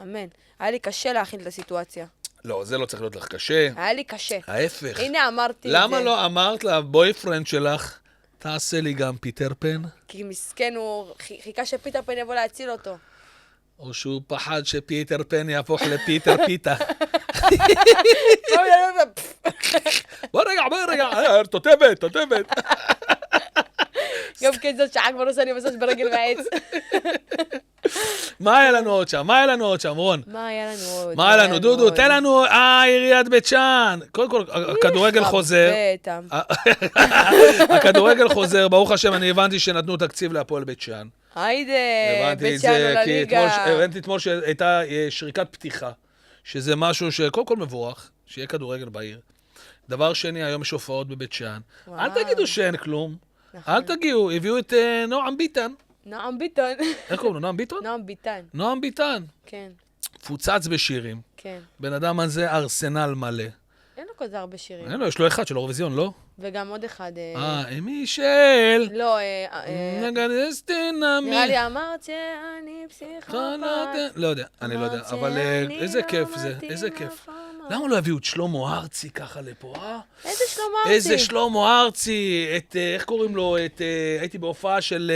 אמן. היה לי קשה להכיל את הסיטואציה. לא, זה לא צריך להיות לך קשה. היה לי קשה. ההפך. הנה אמרתי את זה. למה לא אמרת לבויפרנד שלך, תעשה לי גם פיטר פן? כי מסכן, הוא חיכה שפיטר פן יבוא להציל אותו. או שהוא פחד שפיטר פן יהפוך לפיטר פיתה. בוא רגע, תותבת. גם כן זאת שעה כבר עושה לי מסוש ברגל ועץ. מה היה לנו עוד שם, רון? מה היה לנו עוד? מה היה לנו, דודו? תן לנו, עיריית בית שאן. קודם כל, הכדורגל חוזר. הכדורגל חוזר, ברוך השם, אני הבנתי שנתנו תקציב להפועל בית שאן. היידה, בית שאן או לליגה. הבנתי אתמול שהייתה שריקת פתיחה, שזה משהו שקודם כל מבורך, שיהיה כדורגל בעיר. דבר שני, היום יש הופעות בבית שאן. אל תגידו שאין כלום. אל תגיעו, הביאו את נועם ביטן. נועם ביטן. איך קוראים לו? נועם ביטון? נועם ביטן. נועם ביטן. כן. פוצץ בשירים. כן. בן אדם הזה ארסנל מלא. אין לו כזה הרבה שירים. אין לו, יש לו אחד של אירוויזיון, לא? וגם עוד אחד... מישל. לא, נגדסטינה מי. נראה לי אמרת שאני פסיכופת. לא יודע, אני לא יודע, אבל איזה כיף זה, איזה כיף. למה לא הביאו את שלמה ארצי ככה לפה, איזה שלמה ארצי? איזה שלמה ארצי, איך קוראים לו, הייתי בהופעה של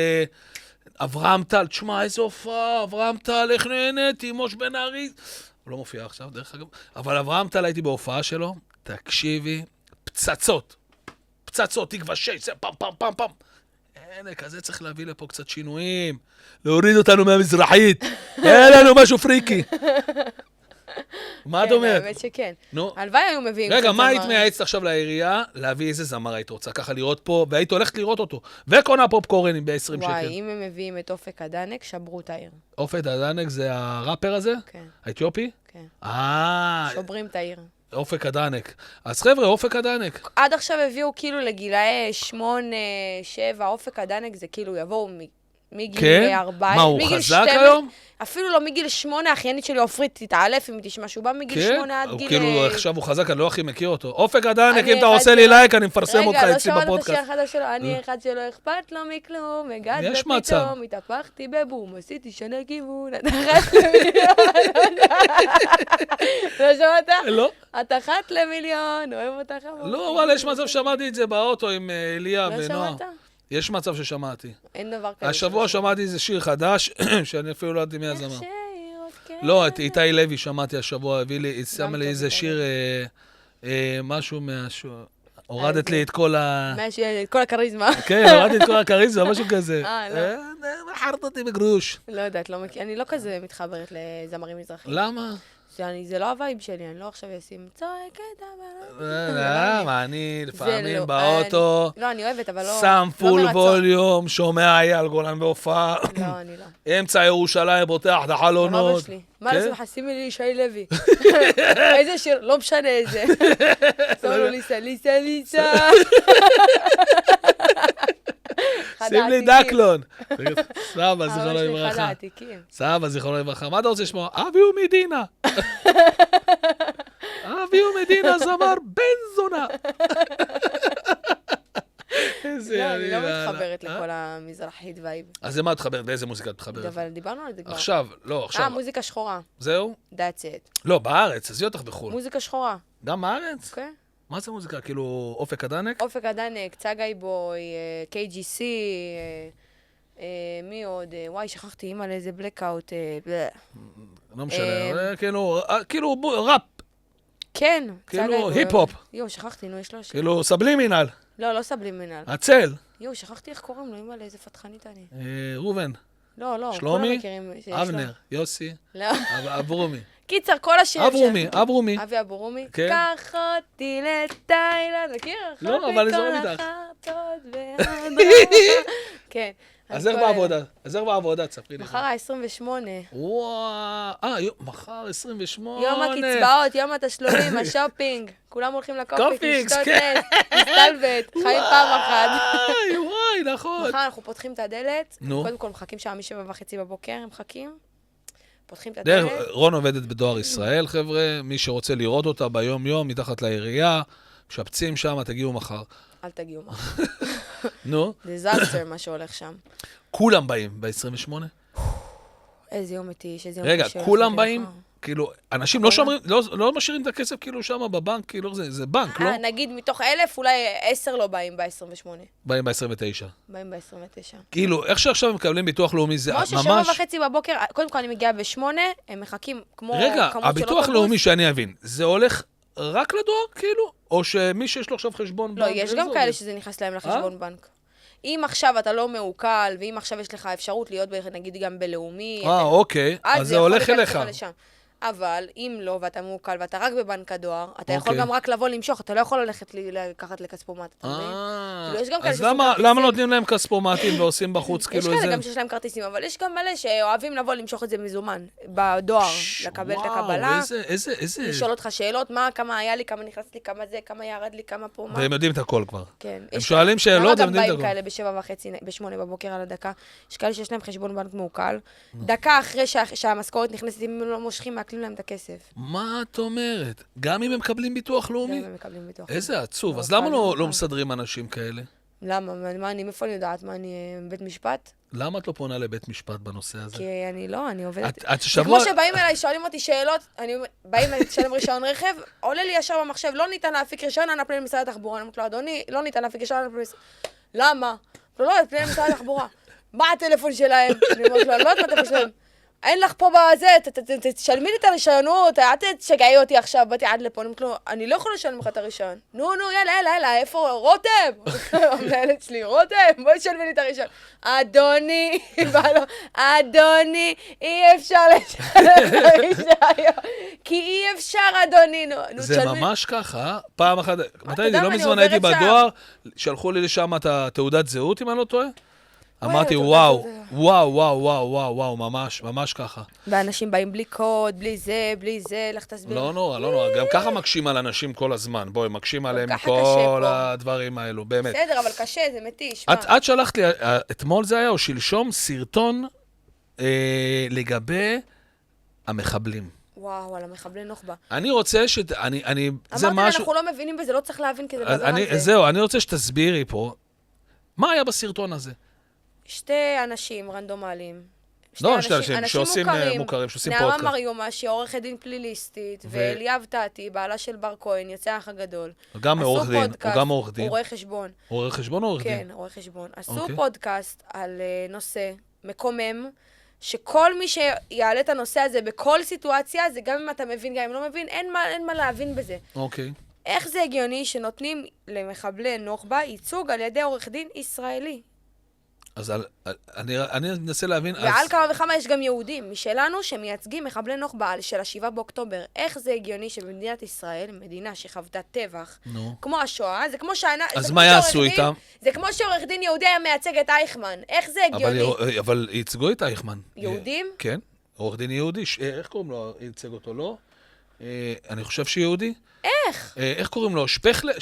אברהם טל, תשמע, איזה הופעה, אברהם טל, איך נהניתי, מוש בן ארי, הוא לא מופיע עכשיו, דרך אגב, אבל אברהם טל הייתי בהופעה שלו, תקשיבי, פצצות, תקווה 6, זה פעם. הנה, כזה צריך להביא לפה קצת שינויים, להוריד אותנו מהמזרחית, אין לנו משהו פריקי. מה את אומרת? האמת שכן. נו. הלוואי היו מביאים רגע, קצת מה היית זמר. מייעצת עכשיו לעירייה? להביא איזה זמר היית רוצה ככה לראות פה, והיית הולכת לראות אותו. וקונה פופקורנים ב-20 שקל. וואי, אם הם מביאים את אופק הדנק, שברו את העיר. אופק הדנק זה הראפר הזה? כן, האתיופי? כן. שוברים את העיר. אופק הדנק. אז חבר'ה, אופק הדנק. עד עכשיו הביאו כאילו לגילאי 8, 7, אופק הדנק זה כאילו יבואו מגיל כן? 4. מה, הוא חזק היום? אפילו לא מגיל 8, האחיינית שלי עופרית תתעלף אם תשמע שהוא בא מגיל 8 עד גיל... כאילו, עכשיו הוא חזק, אני לא הכי מכיר אותו. אופק הדנק, אני אם אתה אחד עושה לי שלו- לייק, אני מפרסם אותך רגע, לא אצלי שמעת את בפודקאסט. השיר החדש שלו, אני אחד שלא אכפת לו מכלום, הגעת יש מצב. ופתאום התהפכתי בבום, עשיתי שנה כיוון, אתה אחת למיליון. לא שמעת? לא. את אחת למיליון, אוהב אותך המון. לא, וואלה, יש מצב ששמעתי את זה באוטו עם אליה לא ונועה. שמעת? יש מצב ששמעתי. אין דבר כזה. השבוע שמעתי איזה שיר חדש, שאני אפילו לא יודעת מי הזמר. איך שעירות כן. לא, את איתי לוי שמעתי השבוע, הביא לי, שמה לי טוב, איזה איתי שיר, משהו הורדת לי את כל ה... את כל הכריזמה. כן, הורדתי את כל הכריזמה, משהו כזה. לא. מחרת אותי בגרוש. לא יודעת, אני לא כזה מתחברת לזמרים מזרחיים. למה? זה לא הווייב שלי, אני לא עכשיו אשים צועקת, אבל... למה? אני זה לפעמים לא, באוטו, לא, אני אוהבת, אבל לא... שם לא פול מרצון. ווליום, שומע אייל גולן בהופעה, לא, אני לא. אמצע ירושלים, פותח את אבא החלונות. שלי. מה כן? לעשות, חסימי לי שי לוי. איזה שיר, לא משנה איזה. שמו לו ליסה, ליסה, ליסה. שים לי דקלון. סבא, זיכרונו אבא שלי אחד לברכה. העתיקים. סבא, זיכרונו לברכה. מה אתה רוצה לשמוע? אבי ומדינה. אבי ומדינה זמר בן זונה. איזה לא, אני לא יאללה. מתחברת לכל המזרחית וייב. אז למה את מתחברת? באיזה מוזיקה את מתחברת? אבל דיברנו על זה כבר. עכשיו, לא, עכשיו. מוזיקה שחורה. זהו? That's it. לא, בארץ, עזבי אותך בחו"ל. מוזיקה שחורה, גם בארץ? אוקיי? מה זה מוזיקה? כאילו, אופק הדנק? אופק הדנק, צגאי בוי, KGC, מי עוד? וואי, שכחתי, אימא לאיזה בלקאוט. לא משנה, כאילו ראפ, כן, כאילו צגאי בוי. היפ-הופ. יואו, שכחתי, נו, יש לו שיר. כאילו סבלימינל, לא סבלימינל. הצל, יואו, שכחתי איך קוראים לו, אימא לאיזה פתחנית אני. ראובן, לא, כולם שלומי, מכירים. שיש לו. אבנר, יוסי, לא. אברומי. קיצר, כל השירים אברומי. אבי אברומי. כן. קח אותי לתאילנד, מכיר? לא, אבל אני זורם איתך. כן. אז איך בעבודה? אז איך בעבודה? תספרי לי. מחר ה-28. וואו, מחר 28. יום הקצבאות, יום התשלומים, השופינג. כולם הולכים לקופיקס, קופיקס, לשתות כן. נס, מסתלבט, חיים פעם אחת. וואי, נכון. מחר אנחנו פותחים את הדלת. נו. קודם כל מחכים שם מ-7:30 בבוקר, הם מחכים. פותחים את דרך, הדלת. רון עובדת בדואר ישראל, חבר'ה. מי שרוצה לראות אותה ביום-יום, מתחת לעירייה, משפצים שם, תגיעו מחר. אל תגיעו מחר. נו, דיזסטר מה שהולך שם. כולם באים ב-28? איזה יום מתיש, איזה יום רגע, קשה. כולם הולך באים? לך. כאילו, אנשים לא שומרים, לא משאירים את הכסף כאילו שם בבנק, כאילו זה בנק, לא? נגיד מתוך 1,000, אולי 10 לא באים ב-28. באים ב-29. באים ב-29. כאילו, איך שעכשיו מקבלים ביטוח לאומי, זה כמו ממש... ש7:30 בבוקר, קודם כל אני מגיעה ב-8, הם מחכים כמו רגע, כמות של הביטוח אוטובוס. לאומי שאני אבין, זה הולך רק לדואר, כאילו? או שמי שיש לו עכשיו חשבון בנק... לא, יש איזה גם עובד? כאלה שזה נכנס להם לחשבון בנק. אם עכשיו אתה לא מעוקל, ואם עכשיו יש לך אפשרות להיות, נגיד, גם בלאומי, אוקיי, אז זה הולך אליך. לשם. אבל אם לא, ואתה מעוקל, ואתה רק בבנק הדואר, אתה יכול אוקיי. גם רק לבוא למשוך, אתה לא יכול ללכת לקחת לכספומט, אתה מבין? כאילו, יש גם כאלה אז שעושים למה כרטיסים. נותנים להם כספומטים ועושים בחוץ יש כאילו כאלה איזה... גם שיש להם כרטיסים, אבל יש גם מלא שאוהבים לבוא למשוך את זה מזומן, בדואר, לקבל את הקבלה, וואו, איזה... לשאול אותך שאלות, כמה היה לי, כמה נכנס לי, כמה זה, כמה ירד לי, כמה פה, מה. והם יודעים את הכל כבר. כן. הם שואלים שאלות, הם יודעים את למה גם הכל. באים כאלה ב7:30, ב8 בבוקר על הדקה? יש כאלה שיש להם חשבון בנק מעוקל. דקה אחרי שהמשכורת נכנסת, אם הם לא מושכים, מעקלים להם את הכסף. מה את אומרת? גם אם הם מקבלים ביטוח לאומי? גם הם מקבלים ביטוח. איזה עצוב. לא אז למה קל, לא לא קל. מסדרים אנשים כאלה? למה? מאיפה אני יודעת? מה, אני בית משפט? למה את לא פונה לבית משפט בנושא הזה? כי אני עובדת. את זה שבוע... כמו שבאים אליי, שואלים אותי שאלות, באים לשלם רישיון רכב, עולה לי ישר במחשב, לא ניתן להפיק רישיון, אנא פנה למשרד התחבורה. אני אומרת לו, אדוני, לא ניתן להפיק רישיון, אנא פנה למשרד... למה? לא, פנה למשרד התחבורה. מה הטלפון שלהם? אני אומרת לו, לא יודעת מה הטלפון שלהם. אין לך פה בזה, תשלמי לי את הרישיונות, אל תשגעי אותי עכשיו, באתי עד לפה, אני אומרת לו, אני לא יכולה לשלם לך את הרישיון. נו, יאללה, איפה, רותם? המנהלת שלי, רותם, בואי תשלמי לי את הרישיון. אדוני, אי אפשר לשלם את הרישיון, כי אי אפשר, אדוני, זה ממש ככה, פעם אחת, מתי הייתי, לא מזמן הייתי בדואר, שלחו לי לשם את התעודת זהות, אם אני לא טועה. אמרתי, וואו, ממש ככה. ואנשים באים בלי קוד, בלי זה, לך תסביר. לא נורא, גם ככה מקשים על אנשים כל הזמן, בואי, מקשים עליהם כל הדברים האלו, באמת. בסדר, אבל קשה, זה מתיש. את שלחת לי, אתמול זה היה, או שלשום, סרטון לגבי המחבלים. וואו, על המחבלי נוח'בה. אני רוצה זה משהו... אמרתי, אנחנו לא מבינים בזה, לא צריך להבין כזה לדבר על זה. זהו, אני רוצה שתסבירי פה, מה היה בסרטון הזה? שתי אנשים רנדומליים. לא, שתי אנשים שעושים מוכרים, שעושים פודקאסט. נעמה מריומה, שהיא עורכת דין פליליסטית, ואליאב טאטי, בעלה של בר כהן, יוצא האח הגדול. גם עורך דין, הוא גם עורך דין. הוא רואה חשבון. הוא רואה חשבון או עורך דין? כן, רואה חשבון. עשו פודקאסט על נושא מקומם, שכל מי שיעלה את הנושא הזה בכל סיטואציה, זה גם אם אתה מבין, גם אם לא מבין, אין מה להבין בזה. אוקיי. איך זה הגיוני שנותנים למחבלי נוח'בה ייצוג על ידי עורך דין ישראלי? אז אני אנסה להבין... ועל כמה וכמה יש גם יהודים משלנו שמייצגים מחבלי נוח'בה של 7 באוקטובר. איך זה הגיוני שבמדינת ישראל, מדינה שחוותה טבח, כמו השואה, זה כמו אז מה יעשו איתם? זה כמו שעורך דין יהודי היה מייצג את אייכמן. איך זה הגיוני? אבל ייצגו את אייכמן. יהודים? כן, עורך דין יהודי. איך קוראים לו? ייצג אותו, לא? אני חושב שיהודי. איך? איך קוראים לו? שפירלר?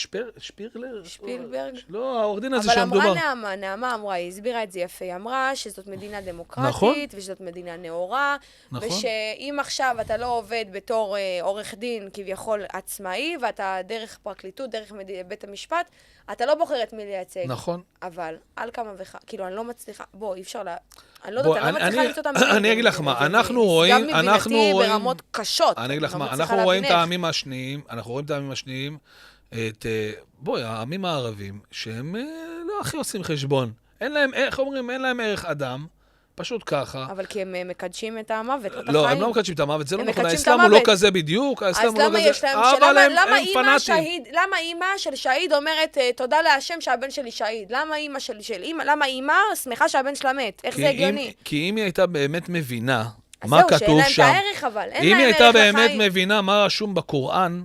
שפילברג? לא, העורך דין הזה שם דובר. אבל אמרה נעמה אמרה, היא הסבירה את זה יפה, היא אמרה שזאת מדינה דמוקרטית, ושזאת מדינה נאורה, ושאם עכשיו אתה לא עובד בתור עורך דין כביכול עצמאי, ואתה דרך פרקליטות, דרך בית המשפט, אתה לא בוחר את מי לייצג. נכון. אבל על כמה כאילו, אני לא מצליחה, בוא, אי אפשר אני לא יודעת, אני לא מצליחה למצוא את המילים. אני אגיד לך מה, אנחנו רואים... גם מבינתי ברמות קשות. אני אגיד לך מה, אנחנו רואים את העמים השניים, בואי, העמים הערבים, שהם לא הכי עושים חשבון. אין להם, איך אומרים, אין להם ערך אדם, פשוט ככה. אבל כי הם מקדשים את המוות, לא את החיים. לא, הם לא מקדשים את המוות, זה לא נכון, האסלאם הוא לא כזה בדיוק, האסלאם הוא לא כזה, אבל הם פנאטים. למה אימא של שהיד אומרת, תודה להשם שהבן שלי שהיד? למה אימא שמחה שהבן שלה מת? איך זה הגיוני? כי אם היא הייתה באמת מבינה, מה כתוב שם, שאין להם את הערך אבל, אין אם להם היא ערך הייתה לחיים. באמת מבינה מה רשום בקוראן,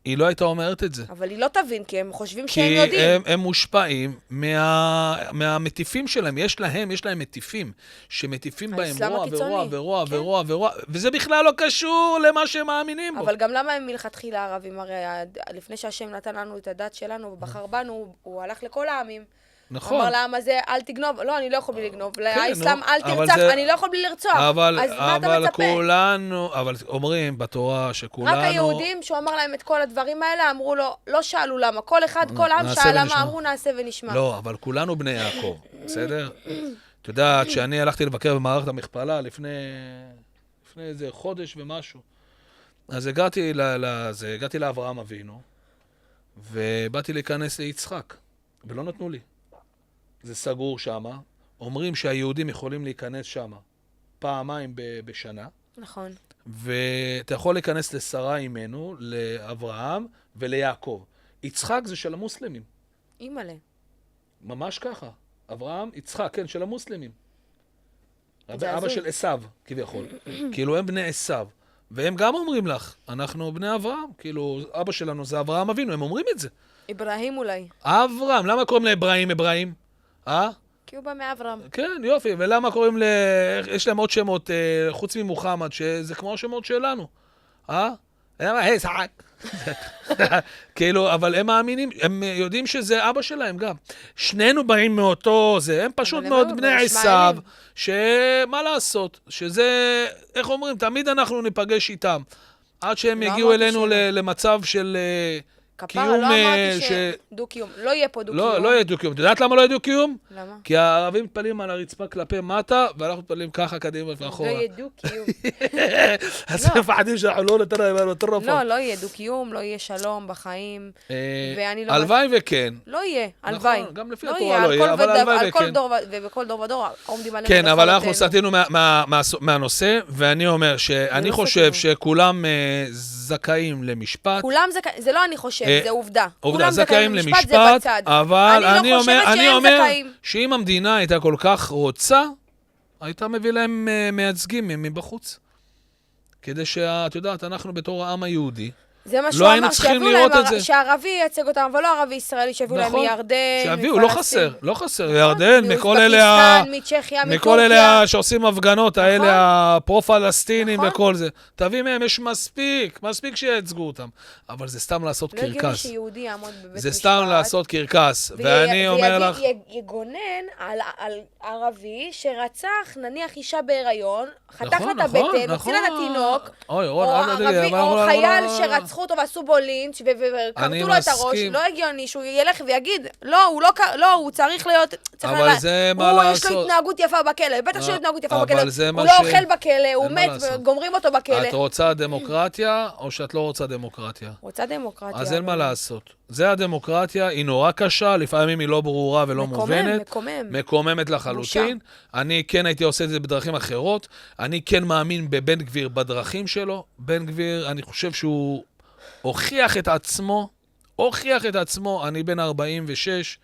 היא לא הייתה אומרת את זה. אבל היא לא תבין, כי הם חושבים שהם יודעים. כי הם מושפעים מהמטיפים שלהם. יש להם מטיפים, שמטיפים בהם רוע, וזה בכלל לא קשור למה שהם מאמינים בו. אבל גם למה הם מלכתחילה ערבים? הרי לפני שהשם נתן לנו את הדת שלנו ובחר בנו, הוא הלך לכל העמים. נכון. אמר לעם הזה, אל תגנוב, לא, אני לא יכול בלי לגנוב, לאסלאם אל תרצח, אני לא יכול בלי לרצוח, אז מה אתה מצפה? אבל אומרים בתורה שכולנו... רק היהודים, שהוא אמר להם את כל הדברים האלה, אמרו לו, לא שאלו למה, כל עם שאל למה, אמרו נעשה ונשמע. לא, אבל כולנו בני יעקב, בסדר? אתה יודעת שאני הלכתי לבקר במערכת המכפלה לפני איזה חודש ומשהו, אז הגעתי לאברהם אבינו, ובאתי להיכנס ליצחק, ולא נתנו לי. זה סגור שמה. אומרים שהיהודים יכולים להיכנס שמה פעמיים בשנה. נכון. ואתה יכול להיכנס לשרה אימנו, לאברהם וליעקב. יצחק זה של המוסלמים. אימאלה. ממש ככה. אברהם, יצחק, כן, של המוסלמים. אבא של עשיו, כביכול. כאילו הם בני עשיו. והם גם אומרים לך, אנחנו בני אברהם. כאילו, אבא שלנו זה אברהם אבינו, הם אומרים את זה. אברהים אולי. אברהם, למה קוראים לאברהים? כי הוא בא מאברהם. כן, יופי. ולמה קוראים יש להם עוד שמות, חוץ ממוחמד, שזה כמו השמות שלנו. למה? שחק. כאילו, אבל הם מאמינים, הם יודעים שזה אבא שלהם גם. שנינו באים מאותו זה, הם פשוט מאוד בני עשיו, שמה לעשות? שזה, איך אומרים, תמיד אנחנו ניפגש איתם. עד שהם יגיעו אלינו למצב של כפרה, לא אמרתי דו-קיום. לא יהיה פה דו-קיום. לא יהיה דו-קיום. את יודעת למה לא יהיה דו-קיום? למה? כי הערבים מתפלים על הרצפה כלפי מטה, ואנחנו מתפלים ככה קדימה ואחורה. לא יהיה דו-קיום. אז הם מפחדים שאנחנו לא נתן להם יותר רפות. לא יהיה דו-קיום, לא יהיה שלום בחיים. הלוואי וכן. לא יהיה, הלוואי. נכון, גם לפי התורה לא יהיה, אבל הלוואי וכן. ובכל דור ודור עומדים עלינו. כן, אבל אנחנו סטינו מהנושא, ואני אומר שאני חושב שכולם זכאים למשפט. כולם זכאים, זה לא אני חושב, זה עובדה. עובדה, זכאים למשפט, אבל אני אומר שאם המדינה הייתה כל כך רוצה, הייתה מביא להם מייצגים מבחוץ. כדי שאת יודעת, אנחנו בתור העם היהודי, זה מה שהוא אמר, שיביאו להם, שהערבי ייצג אותם, אבל לא ערבי ישראלי, שיביאו להם מירדן, שיביאו, לא חסר, ירדן, מכל אלה שעושים הפגנות, האלה הפרו-פלסטינים וכל זה. תביא מהם, יש מספיק שייצגו אותם. אבל זה סתם לעשות קרקס. לא הגיוני שיהודי יעמוד בבית משפט. זה סתם לעשות קרקס, ואני אומר לך... ויגונן על ערבי שרצח, נניח אישה בהיריון, חתך לה את הבטן, הוציא לה את התינוק, או חייל שרצחו אותו ועשו בו לינץ' וקרטו לו את הראש, לא הגיוני שהוא ילך ויגיד, לא, הוא צריך להיות, אבל זה מה לעשות. יש לו התנהגות יפה בכלא, בטח שיש לו התנהגות יפה בכלא, הוא לא אוכל בכלא, הוא מת וגומרים אותו בכלא. את רוצה דמוקרטיה או שאת לא רוצה דמוקרטיה? רוצה דמוקרטיה. אז אין מה לעשות. זה הדמוקרטיה, היא נורא קשה, לפעמים היא לא ברורה ולא מובנת. מקוממת לחלוטין. אני כן הייתי עושה את זה בדרכים אחרות. אני כן מאמין בבן גביר בדרכים שלו. בן גביר, אני חושב שהוא הוכיח את עצמו, אני בן 46,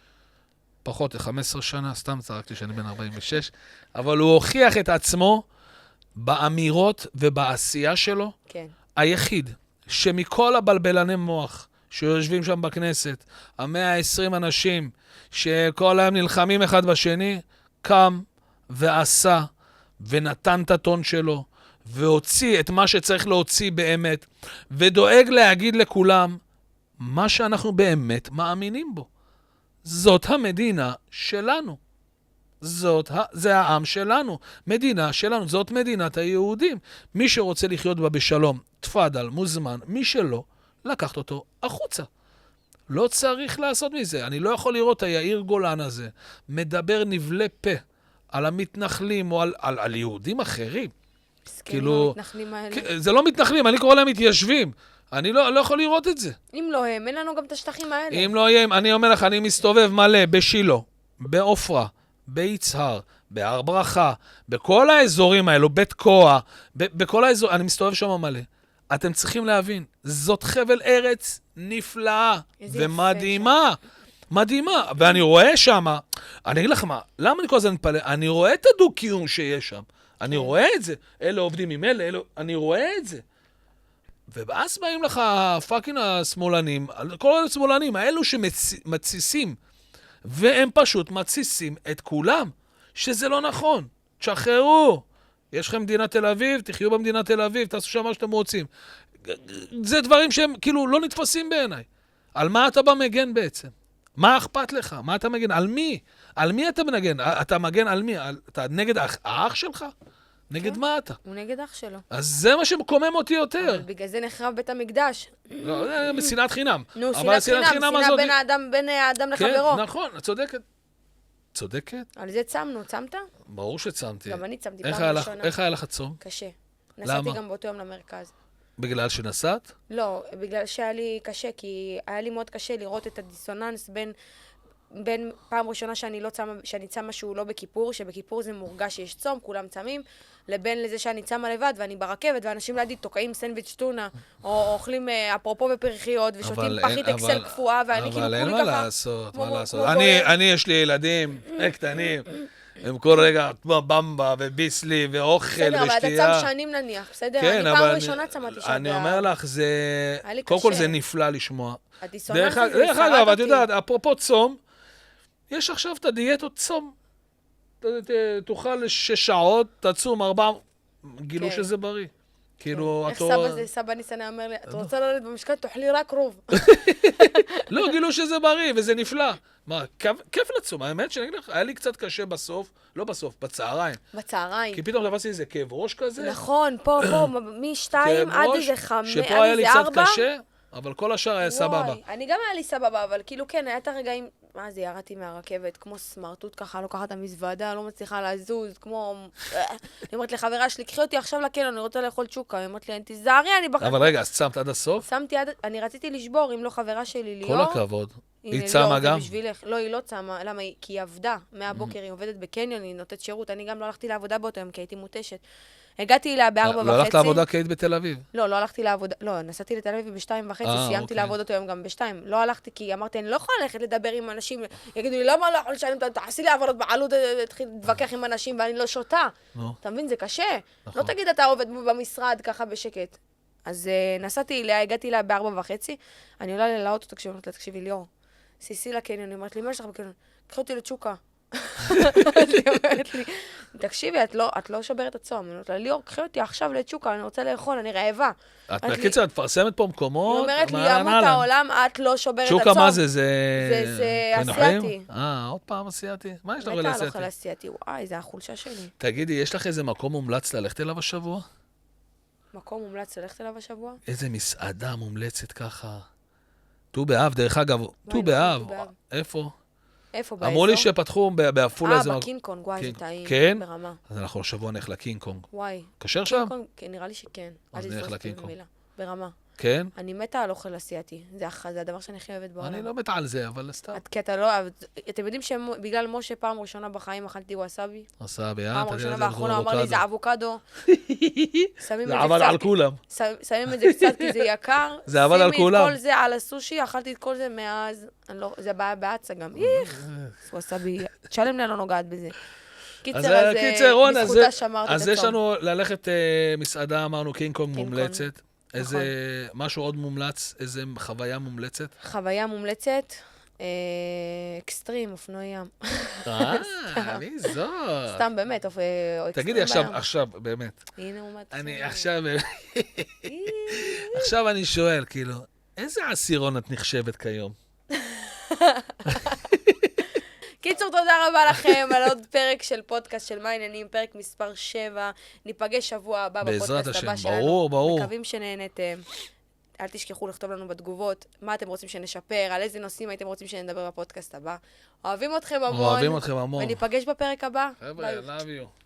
פחות 15 שנה, סתם צרקתי שאני בן 46, אבל הוא הוכיח את עצמו באמירות ובעשייה שלו. כן. היחיד שמכל הבלבלני מוח שיושבים שם בכנסת, 120 אנשים שכל היום נלחמים אחד בשני, קם ועשה ונתן את הטון שלו, והוציא את מה שצריך להוציא באמת, ודואג להגיד לכולם מה שאנחנו באמת מאמינים בו. זאת המדינה שלנו. זה העם שלנו. מדינה שלנו. זאת מדינת היהודים. מי שרוצה לחיות בה בשלום, תפדל, מוזמן, מי שלא, לקחת אותו החוצה. לא צריך לעשות מזה. אני לא יכול לראות את היאיר גולן הזה, מדבר נבלה פה על המתנחלים או על יהודים אחרים. כאילו, זה לא מתנחלים, אני קורא להם מתיישבים. אני לא יכול לראות את זה. אם לא הם, אין לנו גם את השטחים האלה. אם לא הם, אני אומר לך, אני מסתובב מלא בשילה, בעופרה, ביצהר, בהר ברכה, בכל האזורים האלו, בית קוע, בכל האזורים, אני מסתובב שם מלא. אתם צריכים להבין, זאת חבל ארץ נפלאה ומדהימה. מדהימה, ואני רואה שם, אני אגיד לך מה, למה אני כל הזמן מתפלא? אני רואה את הדו-קיום שיש שם. אני רואה את זה. אלה עובדים עם אלה, אני רואה את זה. ואז באים לך פאקינג השמאלנים, כל אלה שמאלנים, האלו שמתסיסים, והם פשוט מתסיסים את כולם, שזה לא נכון. תשחררו. יש לכם מדינת תל אביב, תחיו במדינת תל אביב, תעשו שם מה שאתם רוצים. זה דברים שהם כאילו לא נתפסים בעיניי. על מה אתה במגן בעצם? מה אכפת לך? מה אתה מגן? על מי? על מי אתה מנגן? אתה מגן על מי? אתה נגד האח שלך? נגד מה אתה? הוא נגד אח שלו. אז זה מה שמקומם אותי יותר. אבל בגלל זה נחרב בית המקדש. לא, זה שנאת חינם. נו, שנאת חינם, שנאה בין האדם לחברו. כן, נכון, את צודקת. צודקת? על זה צמנו, צמת? ברור שצמתי. גם אני צמתי פעם ראשונה. איך היה לך צום? קשה. נסעתי גם באותו יום למרכז. בגלל שנסעת? לא, בגלל שהיה לי קשה, כי היה לי מאוד קשה לראות את הדיסוננס בין פעם ראשונה שאני צמה שהוא לא בכיפור, שבכיפור זה מורגש שיש צום, כולם צמים, לבין לזה שאני צמה לבד ואני ברכבת, ואנשים לידי תוקעים סנדוויץ' טונה, או אוכלים אפרופו בפרחיות, ושותים פחית אקסל קפואה, ואני כאילו כולי ככה. אבל אין מה לעשות, מה לעשות. אני יש לי ילדים קטנים, הם כל רגע במבה וביסלי ואוכל ושתייה. בסדר, אבל אתה צם שנים נניח, בסדר? אני פעם ראשונה צמתי שעדה. אני אומר לך, קודם כל זה נפלא לשמוע. הדיסוננס הזה שרק אותי. דרך אגב, את יודעת, אפרופו צום, יש עכשיו את הדיאטות צום. תאכל 6 שעות, תצום 4, גילו שזה בריא. כאילו, איך סבא ניסן אומר לי, את רוצה לרדת במשקל, תאכלי רק רוב. לא, גילו שזה בריא, וזה נפלא. מה, כיף לצום, האמת שאני אגיד לך, היה לי קצת קשה בסוף, לא בסוף, בצהריים. בצהריים. כי פתאום תפסתי איזה כאב ראש כזה. נכון, פה, מ-2 עד איזה 5, שפה היה לי קצת קשה. אבל כל השאר היה סבבה. וואי, אני גם היה לי סבבה, אבל כאילו כן, היה את הרגעים, מה זה, ירדתי מהרכבת, כמו סמרטוט ככה, לוקחת את המזוודה, לא מצליחה לזוז, כמו... אני אומרת לחברה שלי, קחי אותי עכשיו לקניון, אני רוצה לאכול צ'וקה. היא אומרת לי, תיזהרי, אני בחר... אבל רגע, אז צמת עד הסוף? שמתי עד... אני רציתי לשבור, אם לא חברה שלי, ליאור. כל הכבוד. הנה, היא צמה ליאור, גם? זה בשבילך. לא, היא לא צמה. למה? כי היא עבדה. מהבוקר היא עובדת בקניון, היא נותנת שירות. אני גם לא הלכתי לעבודה באותו יום, כי הייתי מותשת. הגעתי אליה ב-4:30. לא הלכת לעבודה כי היית בתל אביב? לא הלכתי לעבודה, לא, נסעתי לתל אביב ב-2:30, סיימתי אוקיי. לעבוד אותו היום גם ב-2. לא הלכתי כי אמרתי, אני לא יכולה ללכת לדבר עם אנשים, יגידו לי, למה לא יכול לשלם, תעשי לי עבודות בעלות, תתחיל להתווכח עם אנשים ואני לא שותה. אתה מבין, זה קשה. לא תגיד, אתה עובד במשרד ככה בשקט. אז נסעתי אליה, הגעתי אליה ב-4:30, אני עולה לאוטו, תקשיבי, ליאור, סיסי לקניון, היא אומרת לי, מה יש לך בקניון? קחי אותי לצ'וקה. היא אומרת לי, תקשיבי, את לא שוברת הצום. אני אומרת לה, ליאור, קחי אותי עכשיו לצ'וקה, אני רוצה לאכול, אני רעבה. בקיצר, את מפרסמת פה מקומות? היא אומרת לי, ימות העולם, את לא שוברת הצום. צ'וקה, מה זה? זה אסיאתי. עוד פעם אסיאתי? מה יש לך מתה לאסיאתי? על אוכל אסיאתי, וואי, זה החולשה שלי. תגידי, יש לך איזה מקום מומלץ ללכת אליו השבוע? מקום מומלץ ללכת אליו השבוע? איזה מסעדה מומלצת ככה. ט"ו באב, דרך אגב, ט"ו נכון, באב. ט"ו באב. איפה? איפה, באזור? אמרו לי שפתחו בעפולה איזה... בקינג קונג, וואי, זה טעים. כן? ברמה. אז אנחנו השבוע נלך לקינג קונג. וואי. כשר שם? קינג קונג, כן, נראה לי שכן. אז אל נלך תזרוק אותי לקינג קונג. במילה. ברמה. כן? אני מתה על אוכל אסיאתי. זה הדבר שאני הכי אוהבת בעולם. אני לא מת על זה, אבל סתם. כי אתה לא... אתם יודעים שבגלל משה פעם ראשונה בחיים אכלתי וואסאבי? עשה ביד, פעם ראשונה והאחרונה אמר לי, זה אבוקדו. זה עבד על כולם. שמים את זה קצת כי זה יקר. זה עבד על כולם. שימי את כל זה על הסושי, אכלתי את כל זה מאז. זה בעיה בעצה גם. איך. וואסאבי, תשלם לי, אני לא נוגעת בזה. קיצר, רון, בזכותה שמרת את אז יש הצום. לנו ללכת מסעדה, אמרנו קינג קונג קינג מומלצת. איזה משהו עוד מומלץ, איזה חוויה מומלצת. חוויה מומלצת, אקסטרים, אופנועי ים. מי זאת? סתם באמת, תגידי עכשיו, באמת. הנה הוא מתחיל. אני עכשיו אני שואל, כאילו, איזה עשירון את נחשבת כיום? קיצור, תודה רבה לכם על עוד פרק של פודקאסט של מה העניינים, פרק מספר 7. ניפגש שבוע הבא בפודקאסט הבא שלנו. ברור. מקווים שנהנתם. אל תשכחו לכתוב לנו בתגובות מה אתם רוצים שנשפר, על איזה נושאים הייתם רוצים שנדבר בפודקאסט הבא. אוהבים אתכם המון. אוהבים אתכם המון. וניפגש בפרק הבא. חבר'ה, love you.